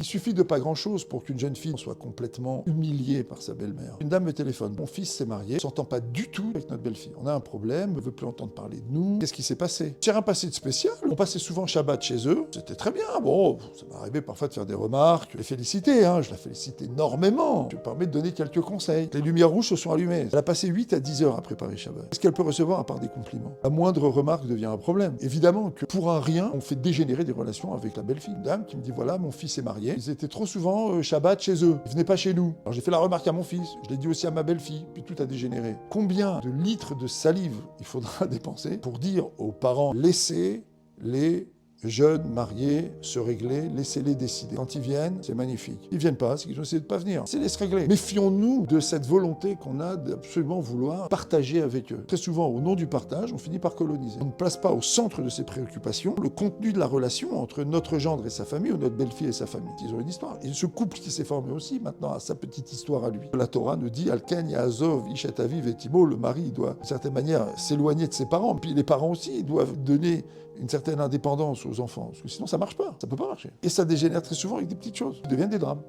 Il suffit de pas grand-chose pour qu'une jeune fille soit complètement humiliée par sa belle-mère. Une dame me téléphone. Mon fils s'est marié, ne s'entend pas du tout avec notre belle-fille. On a un problème, ne veut plus entendre parler de nous. Qu'est-ce qui s'est passé? C'est rien passé de spécial. On passait souvent Shabbat chez eux. C'était très bien. Bon, ça m'est arrivé parfois de faire des remarques, les féliciter, je la félicite énormément. Je me permets de donner quelques conseils. Les lumières rouges se sont allumées. Elle a passé 8 à 10 heures à préparer Shabbat. Qu'est-ce qu'elle peut recevoir à part des compliments? La moindre remarque devient un problème. Évidemment que pour un rien, on fait dégénérer des relations avec la belle-fille. Une dame qui me dit, voilà, mon fils est marié. Ils étaient trop souvent Shabbat chez eux. Ils venaient pas chez nous. Alors j'ai fait la remarque à mon fils. Je l'ai dit aussi à ma belle-fille. Puis tout a dégénéré. Combien de litres de salive il faudra dépenser pour dire aux parents, laissez les jeunes, mariés, se régler, laissez-les décider. Quand ils viennent, c'est magnifique. Ils viennent pas, c'est qu'ils ont essayé de pas venir. C'est laisse régler. Méfions-nous de cette volonté qu'on a d'absolument vouloir partager avec eux. Très souvent, au nom du partage, on finit par coloniser. On ne place pas au centre de ses préoccupations le contenu de la relation entre notre gendre et sa famille ou notre belle-fille et sa famille. Ils ont une histoire. Et ce couple qui s'est formé aussi, maintenant, a sa petite histoire à lui. La Torah nous dit, Alken, Yaazov, Ishet Aviv et Timo, le mari, il doit, d'une certaine manière, s'éloigner de ses parents. Puis les parents aussi, ils doivent donner une certaine indépendance aux enfants, parce que sinon ça marche pas, ça peut pas marcher. Et ça dégénère très souvent avec des petites choses qui deviennent des drames.